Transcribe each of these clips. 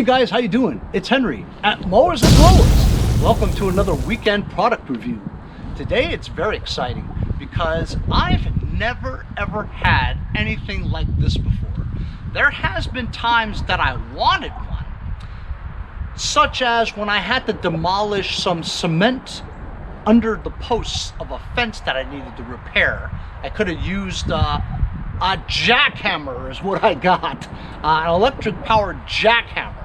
Hey guys, how you doing? It's Henry at Mowers and Growers. Welcome to another weekend product review. Today it's very exciting because I've never ever had anything like this before. There has been times that I wanted one, such as when I had to demolish some cement under the posts of a fence that I needed to repair. I could have used a jackhammer is what I got, an electric powered jackhammer.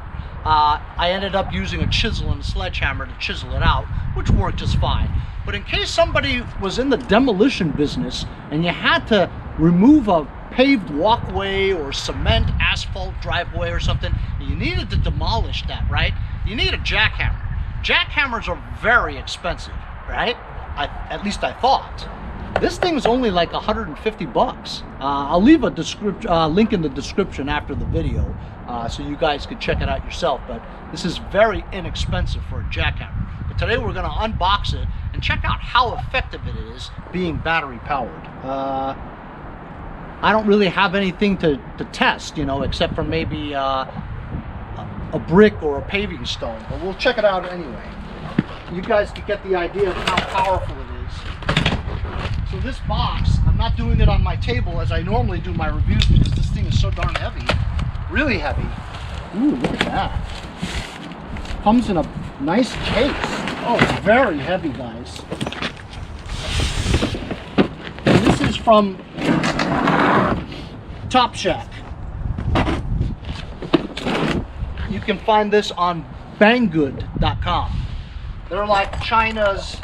I ended up using a chisel and a sledgehammer to chisel it out, which worked just fine. But in case somebody was in the demolition business and you had to remove a paved walkway or cement asphalt driveway or something, and you needed to demolish that, right? You need a jackhammer. Jackhammers are very expensive, right? At least I thought. This thing's only like 150 bucks. I'll leave a link in the description after the video so you guys can check it out yourself, but this is very inexpensive for a jackhammer. But today we're gonna unbox it and check out how effective it is being battery powered. I don't really have anything to test, you know, except for maybe a brick or a paving stone, but we'll check it out anyway. You guys can get the idea of how powerful it is. So this box, I'm not doing it on my table as I normally do my reviews because this thing is so darn heavy. Really heavy. Ooh, look at that. Comes in a nice case. Oh, it's very heavy, guys. And this is from Topshak. You can find this on Banggood.com. They're like China's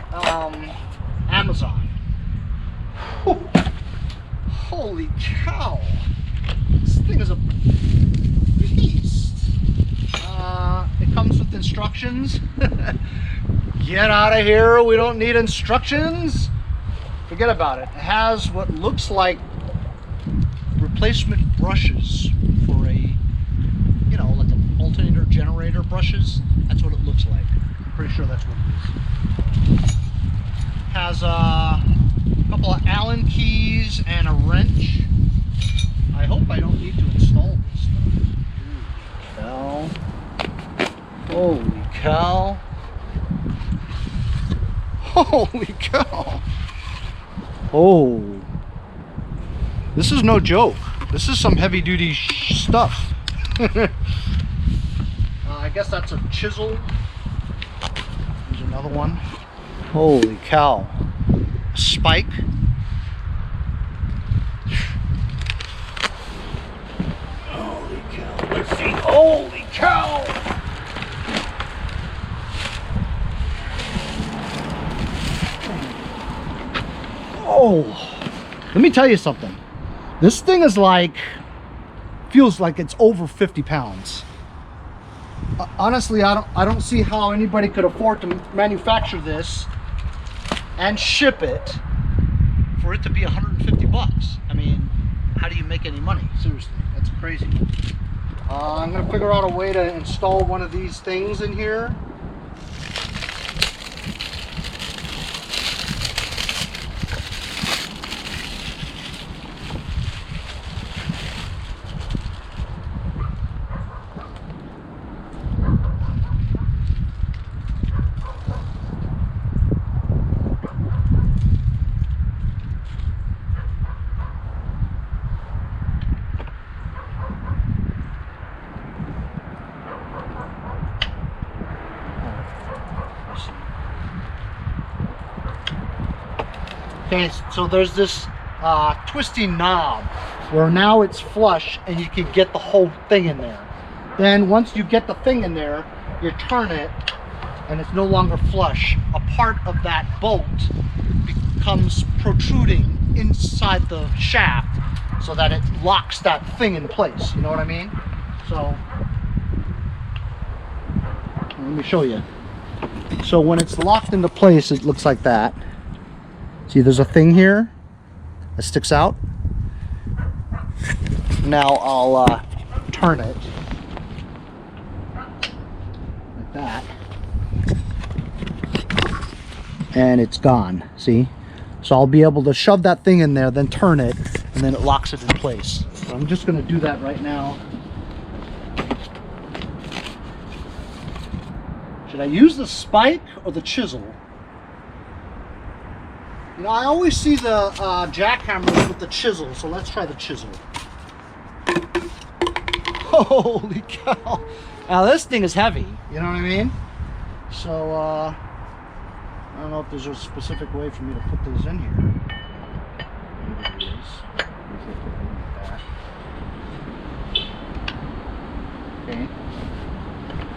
Amazon. Whew. Holy cow! This thing is a beast. It comes with instructions. Get out of here! We don't need instructions. Forget about it. It has what looks like replacement brushes for a, you know, like an alternator generator brushes. That's what it looks like. Pretty sure that's what it is. Has a couple of Allen keys and a wrench. I hope I don't need to install this stuff. Holy cow. Holy cow. Oh. This is no joke. This is some heavy duty stuff. I guess that's a chisel. There's another one. Holy cow. A spike. Holy cow. Let's see. Holy cow. Oh. Let me tell you something. This thing is like, feels like it's over 50 pounds. Honestly, I don't see how anybody could afford to manufacture this and ship it for it to be 150 bucks. I mean, how do you make any money? Seriously, that's crazy. I'm gonna figure out a way to install one of these things in here. Okay, so there's this twisty knob where now it's flush and you can get the whole thing in there. Then once you get the thing in there, you turn it and it's no longer flush. A part of that bolt becomes protruding inside the shaft so that it locks that thing in place. You know what I mean? So let me show you. So when it's locked into place, it looks like that. See, there's a thing here that sticks out. Now I'll turn it like that, and it's gone. See? So I'll be able to shove that thing in there, then turn it, and then it locks it in place. So I'm just going to do that right now. Should I use the spike or the chisel? You know, I always see the jackhammers with the chisel, so let's try the chisel. Holy cow! Now this thing is heavy, you know what I mean? So, I don't know if there's a specific way for me to put this in here. Maybe there is. Okay.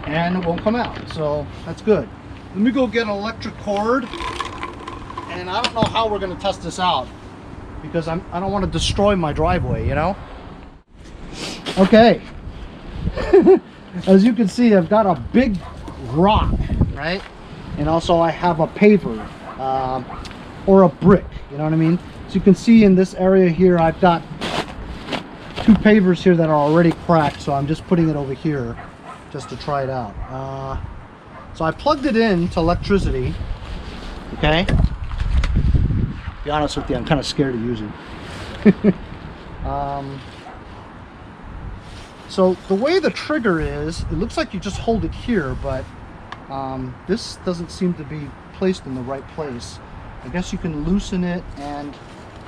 And it won't come out, so that's good. Let me go get an electric cord, and I don't know how we're going to test this out because I don't want to destroy my driveway, you know? Okay. As you can see, I've got a big rock, right? And also I have a paver or a brick, you know what I mean? So you can see in this area here, I've got 2 pavers here that are already cracked, so I'm just putting it over here just to try it out. So I plugged it in to electricity, okay? To be honest with you, I'm kind of scared to use it. So the way the trigger is, it looks like you just hold it here, but this doesn't seem to be placed in the right place. I guess you can loosen it, and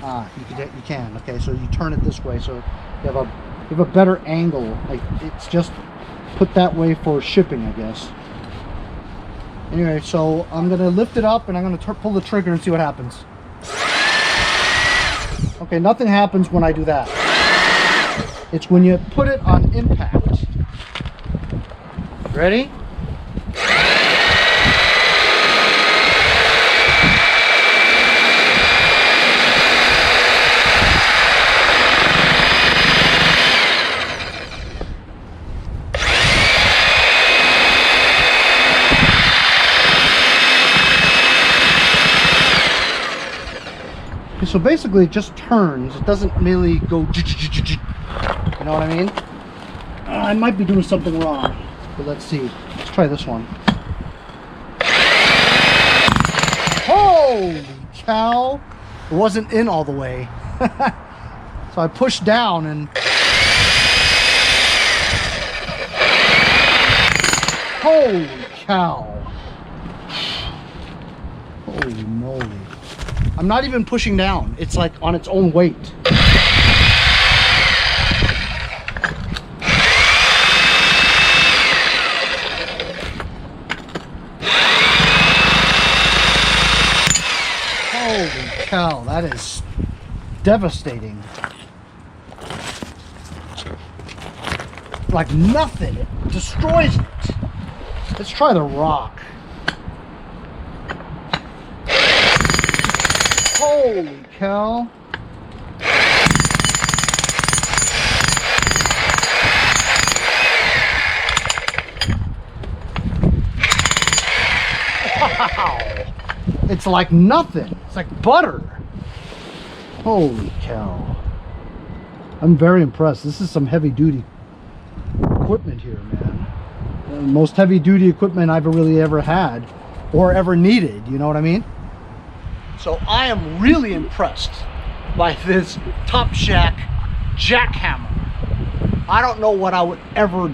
you can. Okay, so you turn it this way, so you have a better angle. Like, it's just put that way for shipping, I guess. Anyway, so I'm gonna lift it up and I'm gonna pull the trigger and see what happens. Okay, nothing happens when I do that. It's when you put it on impact. Ready? So basically it just turns. It doesn't really go, you know what I mean? I might be doing something wrong, but let's see. Let's try this one. Holy cow! It wasn't in all the way. So I pushed down and holy cow! Holy moly! I'm not even pushing down. It's like on its own weight. Holy cow, that is devastating. Like nothing. It destroys it. Let's try the rock. Holy cow. Wow. It's like nothing. It's like butter. Holy cow. I'm very impressed. This is some heavy duty equipment here, man. The most heavy duty equipment I've really ever had or ever needed, you know what I mean? So I am really impressed by this Topshak jackhammer. I don't know what I would ever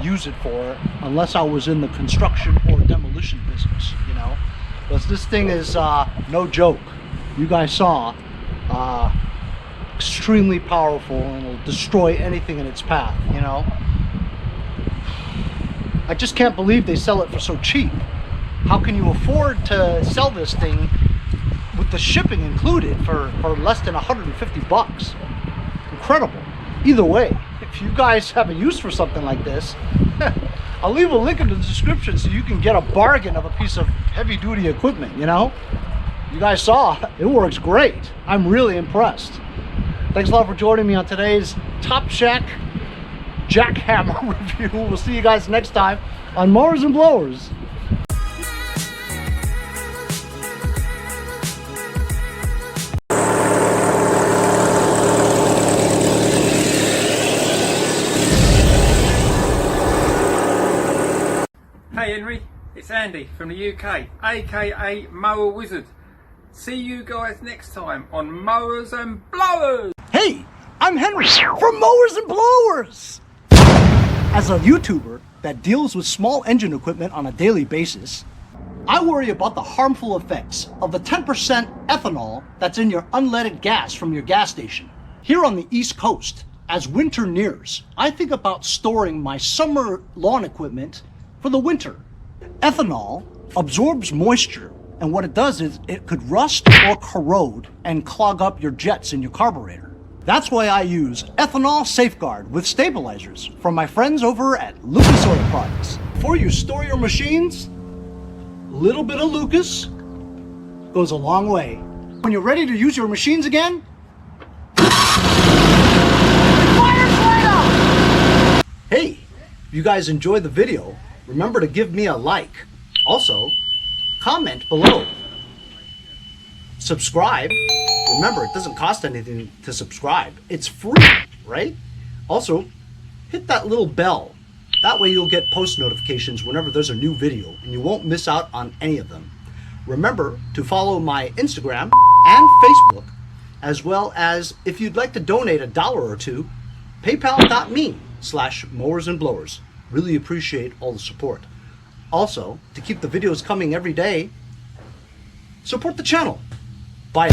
use it for unless I was in the construction or demolition business, you know. Because this thing is no joke. You guys saw, extremely powerful and will destroy anything in its path, you know. I just can't believe they sell it for so cheap. How can you afford to sell this thing with the shipping included for less than 150 bucks? Incredible. Either way, if you guys have a use for something like this, I'll leave a link in the description so you can get a bargain of a piece of heavy duty equipment, you know? You guys saw, it works great. I'm really impressed. Thanks a lot for joining me on today's Topshak jackhammer review. We'll see you guys next time on Mowers and Blowers. Hey Henry, it's Andy from the UK, aka Mower Wizard. See you guys next time on Mowers and Blowers. Hey, I'm Henry from Mowers and Blowers. As a YouTuber, that deals with small engine equipment on a daily basis, I worry about the harmful effects of the 10% ethanol that's in your unleaded gas from your gas station. Here on the East Coast, as winter nears, I think about storing my summer lawn equipment for the winter. Ethanol absorbs moisture, and what it does is it could rust or corrode and clog up your jets in your carburetor. That's why I use Ethanol Safeguard with stabilizers from my friends over at Lucas Oil Products. Before you store your machines, a little bit of Lucas goes a long way. When you're ready to use your machines again, fire slide out! Hey, if you guys enjoyed the video, remember to give me a like. Also, comment below. Subscribe. Remember, it doesn't cost anything to subscribe. It's free, right? Also, hit that little bell. That way you'll get post notifications whenever there's a new video and you won't miss out on any of them. Remember to follow my Instagram and Facebook, as well as if you'd like to donate $1 or $2, paypal.me/mowers and blowers. Really appreciate all the support. Also, to keep the videos coming every day, support the channel. Bye.